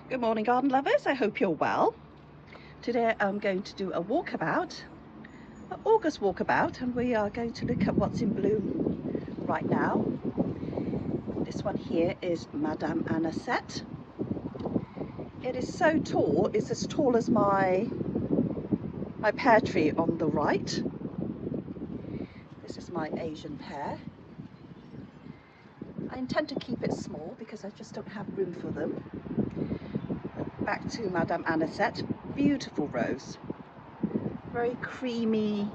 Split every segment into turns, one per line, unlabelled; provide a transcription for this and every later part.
Good morning, garden lovers. I hope you're well. Today I'm going to do a walkabout, an August walkabout, and we are going to look at what's in bloom right now. This one here is Madame Anisette. It is so tall, it's as tall as my pear tree on the right. This is my Asian pear. I intend to keep it small because I just don't have room for them. Back to Madame Anisette, beautiful rose, very creamy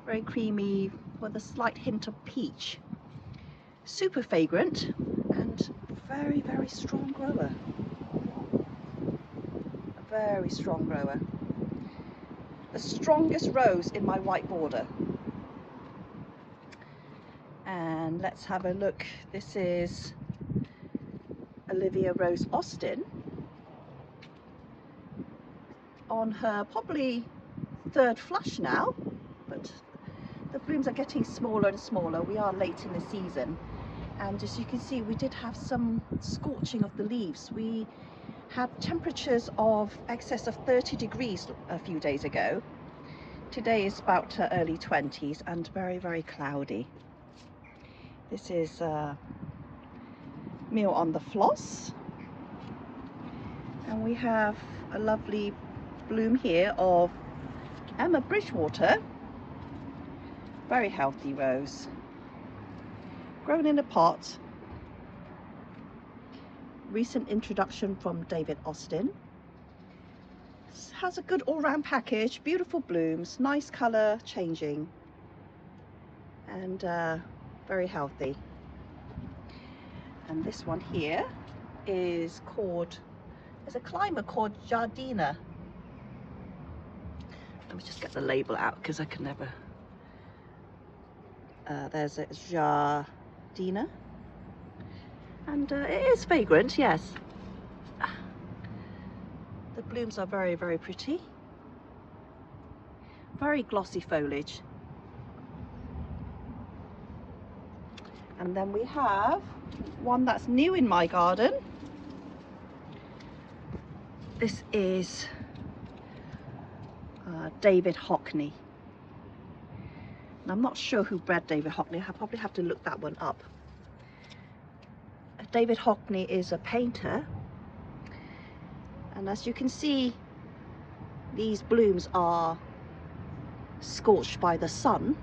with a slight hint of peach, super fragrant and very strong grower, a very strong grower, the strongest rose in my white border. And let's have a look. This is Olivia Rose Austin on her probably third flush now, but the blooms are getting smaller and smaller. We are late in the season, and as you can see, we did have some scorching of the leaves. We had temperatures of excess of 30 degrees a few days ago. Today is about early 20s and very cloudy. This is Meal on the Floss, and we have a lovely bloom here of Emma Bridgewater, very healthy rose, grown in a pot, recent introduction from David Austin. Has a good all-round package, beautiful blooms, nice colour changing, and very healthy. And this one here is called, there's a climber called Jardina. Let me just get the label out because I can never. There's a Jardina, and it is fragrant, yes. The blooms are very pretty, very glossy foliage. And then we have one that's new in my garden. This is David Hockney. And I'm not sure who bred David Hockney. I probably have to look that one up. David Hockney is a painter, and as you can see, these blooms are scorched by the sun.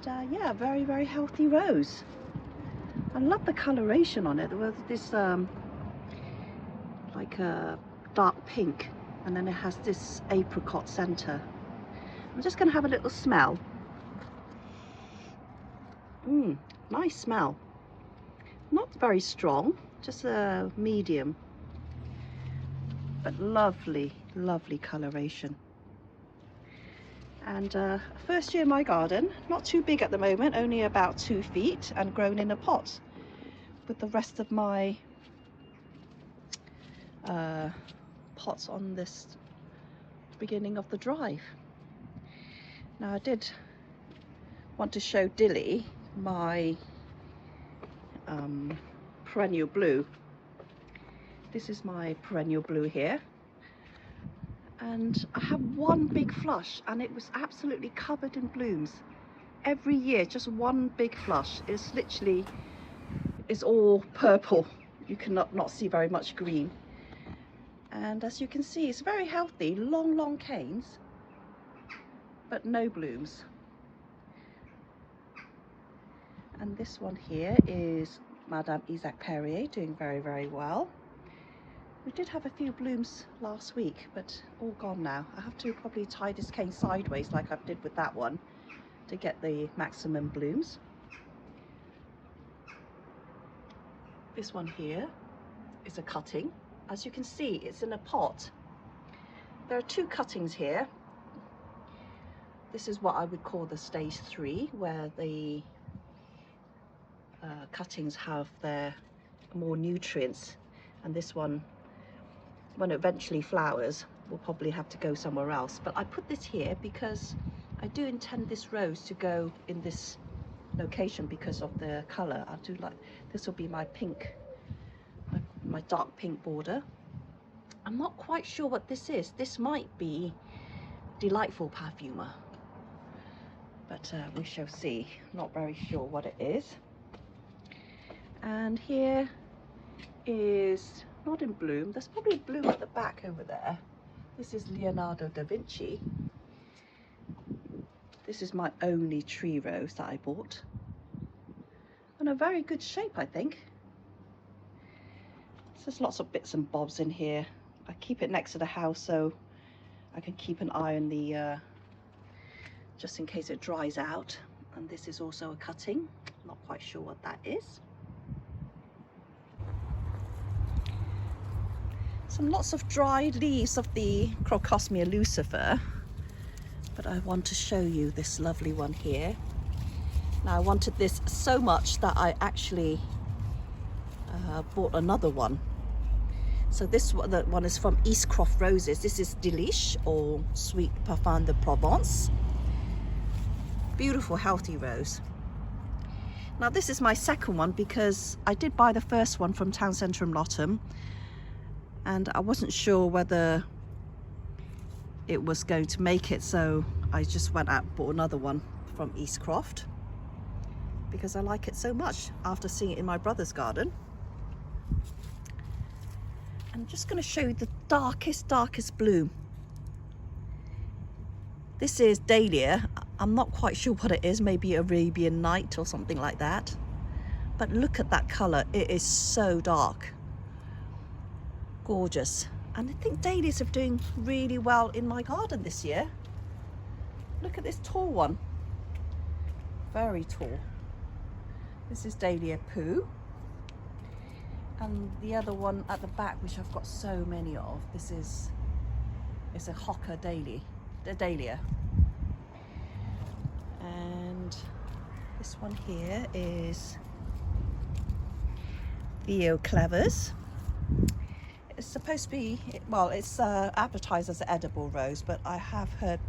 And yeah, very healthy rose. I love the coloration on it. There was this like a dark pink, and then it has this apricot center. I'm just going to have a little smell. Nice smell. Not very strong, just a medium, but lovely coloration. And first year in my garden, not too big at the moment, only about 2 feet, and grown in a pot with the rest of my pots on this beginning of the drive. Now I did want to show Dilly my perennial blue. This is my perennial blue here, and I have one big flush, and it was absolutely covered in blooms every year. Just one big flush. It's literally, it's all purple. You cannot not see very much green, and as you can see, it's very healthy, long canes, but no blooms. And this one here is Madame Isaac Perrier, doing very well. We did have a few blooms last week, but all gone now. I have to probably tie this cane sideways like I did with that one to get the maximum blooms. This one here is a cutting. As you can see, it's in a pot. There are 2 cuttings here. This is what I would call the stage 3, where the cuttings have their more nutrients, and this one, when it eventually flowers, will probably have to go somewhere else. But I put this here because I do intend this rose to go in this location because of the color. I do like, this will be my pink, my dark pink border. I'm not quite sure what this is. This might be Delightful Perfumer, but we shall see. Not very sure what it is. And here is not in bloom. There's probably bloom at the back over there. This is Leonardo da Vinci. This is my only tree rose that I bought. And a very good shape, I think. So there's lots of bits and bobs in here. I keep it next to the house so I can keep an eye on the, just in case it dries out. And this is also a cutting. Not quite sure what that is. Lots of dried leaves of the Crocosmia lucifer, but I want to show you this lovely one here. Now I wanted this so much that I actually bought another one. So this one is from Eastcroft Roses. This is Delice, or Sweet Parfum de Provence. Beautiful healthy rose. Now this is my second one because I did buy the first one from Town Centre in Lotham, and I wasn't sure whether it was going to make it, so I just went out and bought another one from Eastcroft because I like it so much after seeing it in my brother's garden. I'm just going to show you the darkest bloom. This is Dahlia. I'm not quite sure what it is, maybe Arabian Night or something like that, but look at that colour. It is so dark. Gorgeous. And I think dahlias are doing really well in my garden this year. Look at this tall one, very tall. This is Dahlia Poo, and the other one at the back, which I've got so many of, this is a Hocker Dahlia. And this one here is Theo Clevers. It's supposed to be, well, it's advertised as an edible rose, but I have heard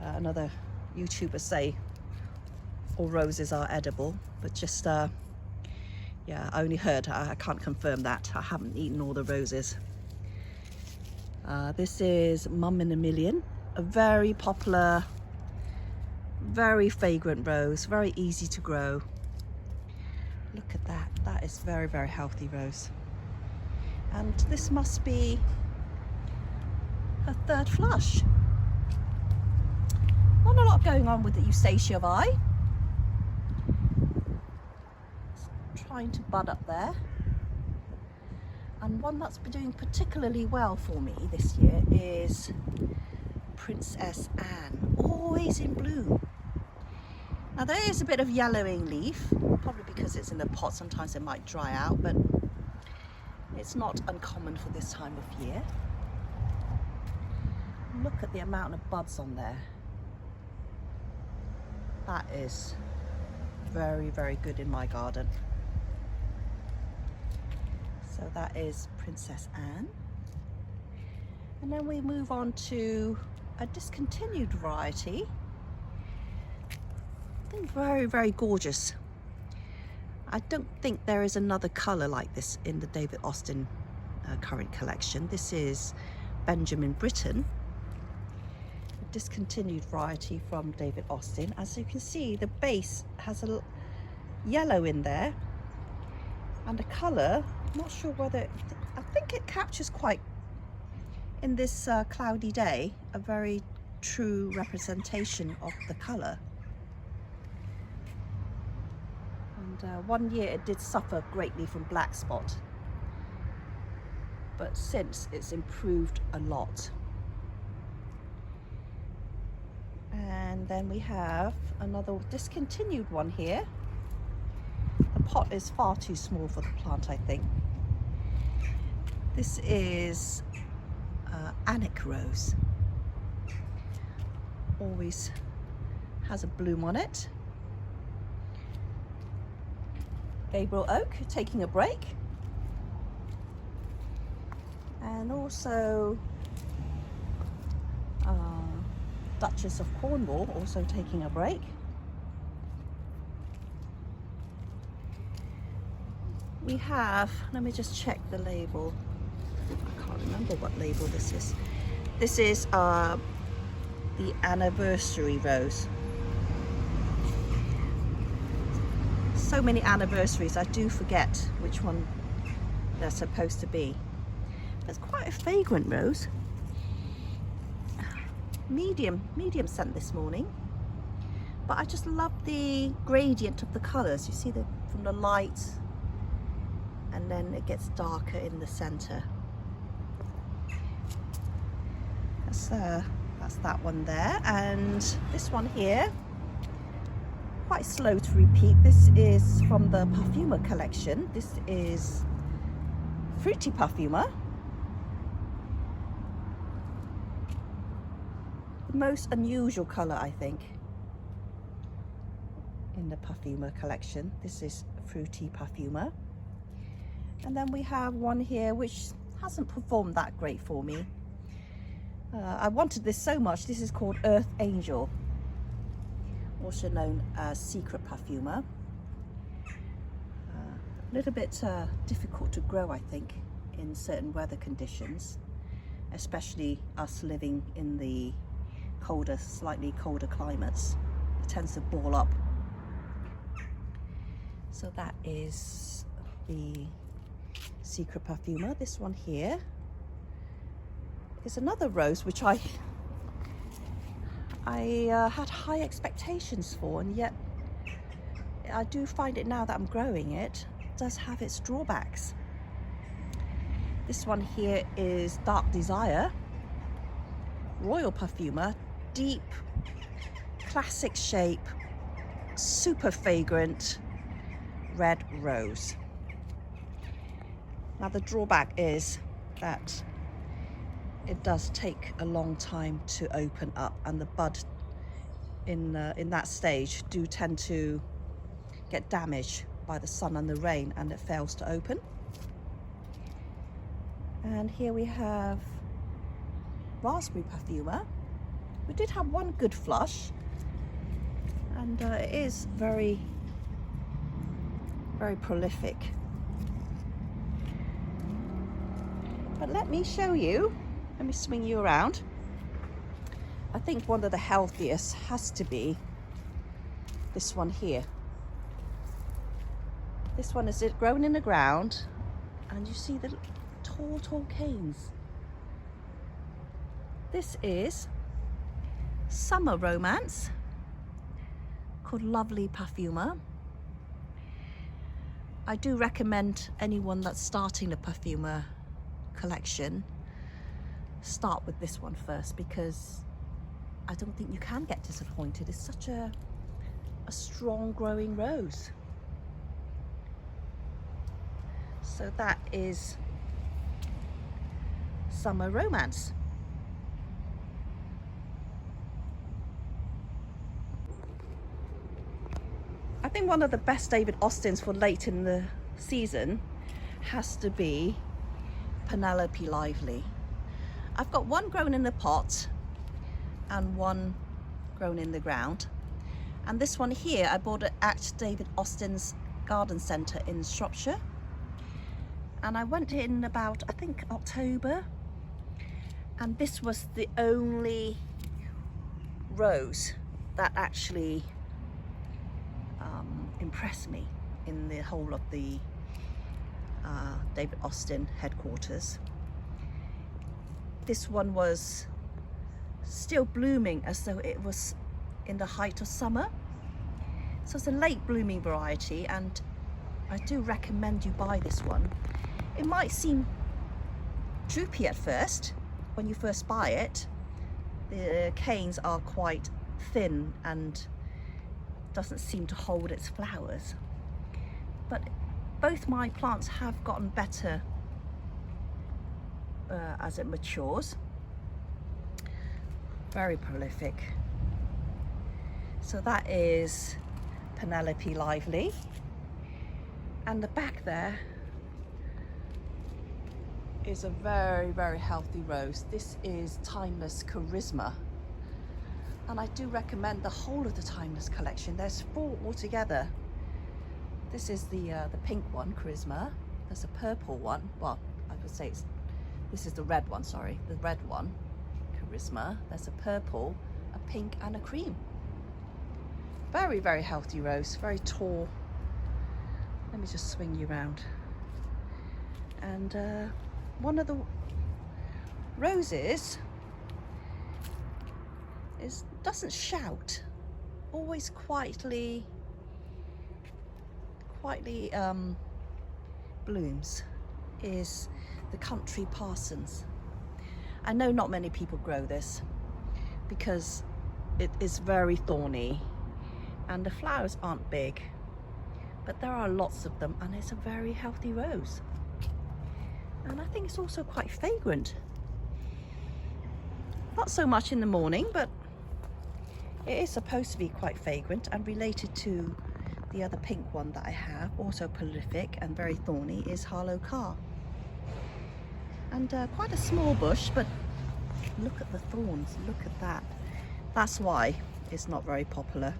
another YouTuber say all roses are edible, but just yeah, I only heard. I can't confirm that. I haven't eaten all the roses. This is Mum in a Million, a very popular, very fragrant rose, very easy to grow. Look at that. That is very, very healthy rose. And this must be her third flush. Not a lot going on with the Eustacia Vi. It's trying to bud up there. And one that's been doing particularly well for me this year is Princess Anne, always in bloom. Now there is a bit of yellowing leaf, probably because it's in the pot. Sometimes it might dry out, but it's not uncommon for this time of year. Look at the amount of buds on there. That is very, very good in my garden. So that is Princess Anne. And then we move on to a discontinued variety. I think very, very gorgeous. I don't think there is another colour like this in the David Austin current collection. This is Benjamin Britten, a discontinued variety from David Austin. As you can see, the base has a yellow in there and a colour. I'm not sure whether, I think it captures quite, in this cloudy day, a very true representation of the colour. One year it did suffer greatly from black spot, but since it's improved a lot. And then we have another discontinued one here. The pot is far too small for the plant, I think. This is Annick Rose. Always has a bloom on it. Gabriel Oak, taking a break. And also Duchess of Cornwall, also taking a break. we have, let me just check the label. I can't remember what label this is. This is the anniversary rose. So many anniversaries, I do forget which one they're supposed to be. It's quite a fragrant rose. Medium scent this morning. But I just love the gradient of the colours. You see from the light, and then it gets darker in the centre. That's that one there, and this one here, quite slow to repeat. This is from the Parfumer collection. This is Fruity Parfumer. The most unusual colour, I think, in the Parfumer collection. This is Fruity Parfumer. And then we have one here which hasn't performed that great for me. I wanted this so much. This is called Earth Angel, also known as Secret Parfumer. A little bit difficult to grow, I think, in certain weather conditions, especially us living in the colder, slightly colder climates. It tends to ball up. So that is the Secret Parfumer. This one here is another rose which I had high expectations for, and yet I do find it now that I'm growing it does have its drawbacks. This one here is Dark Desire, Royal Parfumer, deep, classic shape, super fragrant red rose. Now the drawback is that it does take a long time to open up, and the bud in that stage do tend to get damaged by the sun and the rain, and it fails to open. And here we have Raspberry Parfumer. We did have one good flush, and it is very, very prolific. But let me show you. Let me swing you around. I think one of the healthiest has to be this one here. This one is grown in the ground, and you see the tall canes. This is Summer Romance, called Lovely Parfumer. I do recommend anyone that's starting the Parfumer collection start with this one first, because I don't think you can get disappointed. It's such a strong growing rose. So that is Summer Romance. I think one of the best David Austins for late in the season has to be Penelope Lively. I've got one grown in the pot and one grown in the ground. And this one here, I bought it at David Austin's garden centre in Shropshire. And I went in about, I think, October. And this was the only rose that actually impressed me in the whole of the David Austin headquarters. This one was still blooming as though it was in the height of summer. So it's a late blooming variety, and I do recommend you buy this one. It might seem droopy at first when you first buy it. The canes are quite thin and doesn't seem to hold its flowers. But both my plants have gotten better as it matures. Very prolific. So that is Penelope Lively. And the back there is a very, very healthy rose. This is Timeless Charisma. And I do recommend the whole of the Timeless collection. There's 4 altogether. This is the pink one, Charisma. There's a purple one. Well, I would say this is the red one, sorry. The red one, Charisma. There's a purple, a pink and a cream. Very, very healthy rose, very tall. Let me just swing you around. And one of the roses doesn't shout, always quietly blooms, is the Country Parsons. I know not many people grow this because it is very thorny and the flowers aren't big, but there are lots of them and it's a very healthy rose. And I think it's also quite fragrant. Not so much in the morning, but it is supposed to be quite fragrant and related to the other pink one that I have, also prolific and very thorny, is Harlow Carr. And quite a small bush, but look at the thorns, look at that. That's why it's not very popular.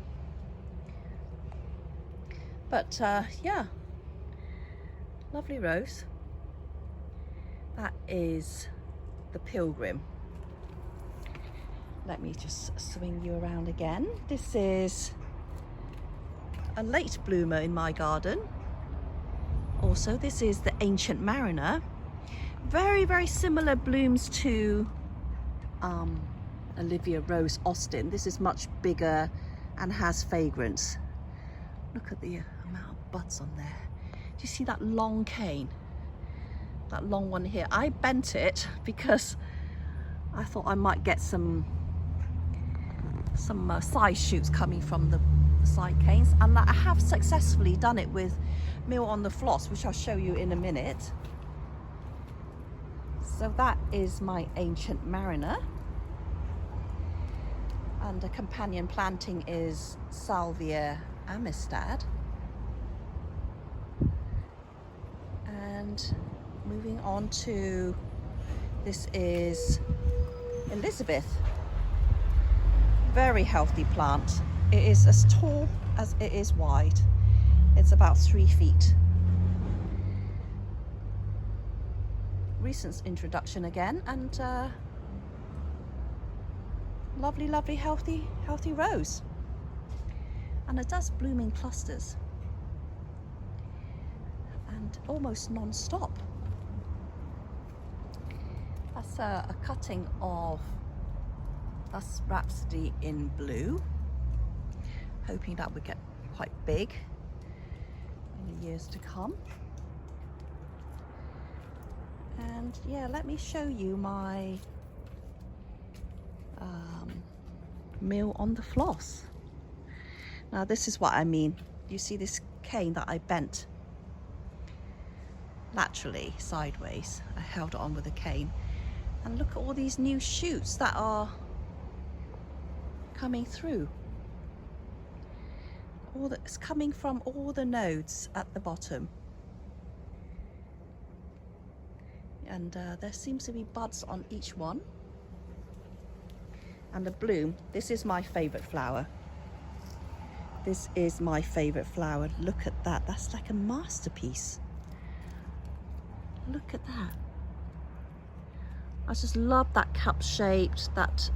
But yeah, lovely rose. That is the Pilgrim. Let me just swing you around again. This is a late bloomer in my garden. Also, this is the Ancient Mariner. Very, very similar blooms to Olivia Rose Austin. This is much bigger and has fragrance. Look at the amount of buds on there. Do you see that long cane? That long one here. I bent it because I thought I might get some side shoots coming from the side canes, and I have successfully done it with meal on the floss, which I'll show you in a minute. So that is my Ancient Mariner, and the companion planting is Salvia Amistad. And moving on to, this is Elizabeth. Very healthy plant. It is as tall as it is wide. It's about 3 feet. Recent introduction again, and lovely, lovely, healthy rose. And it does bloom in clusters and almost non-stop. That's a cutting of that's Rhapsody in Blue. Hoping that would get quite big in the years to come. And yeah, let me show you my meal on the floss. Now this is what I mean. You see this cane that I bent laterally, sideways. I held it on with a cane. And look at all these new shoots that are coming through. All that's coming from all the nodes at the bottom. And there seems to be buds on each one. And the bloom, this is my favorite flower. This is my favorite flower. Look at that, that's like a masterpiece. Look at that. I just love that cup shaped, that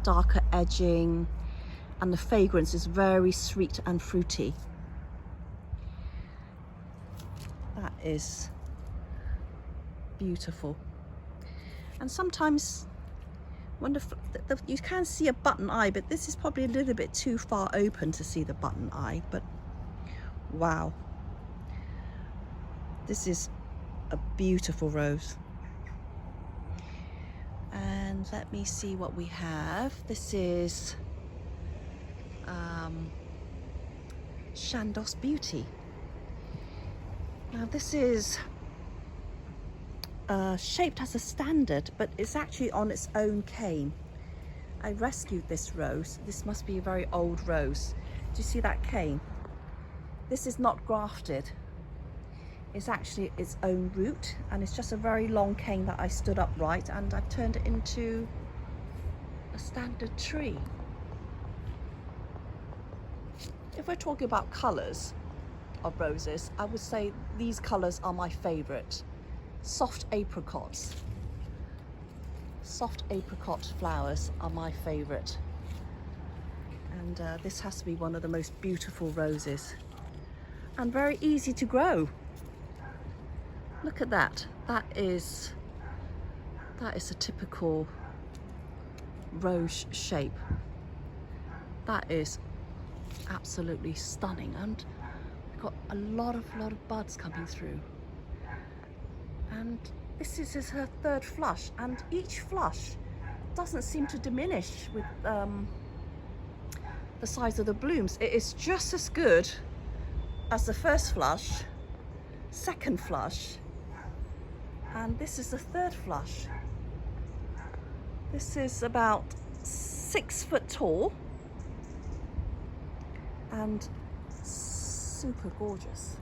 darker edging, and the fragrance is very sweet and fruity. That is beautiful. And sometimes when you can see a button eye, but this is probably a little bit too far open to see the button eye, but wow, this is a beautiful rose. And let me see what we have. This is Chandos Beauty. Now this is shaped as a standard, but it's actually on its own cane. I rescued this rose. This must be a very old rose. Do you see that cane? This is not grafted. It's actually its own root, and it's just a very long cane that I stood upright, and I've turned it into a standard tree. If we're talking about colours, of roses, I would say these colours are my favourite. Soft apricots. Soft apricot flowers are my favourite. And this has to be one of the most beautiful roses. And very easy to grow. Look at that. That is a typical rose shape. That is absolutely stunning, and we've got a lot of buds coming through. And this is her third flush, and each flush doesn't seem to diminish with the size of the blooms. It is just as good as the first flush, second flush, and this is the third flush. This is about 6 foot tall and super gorgeous.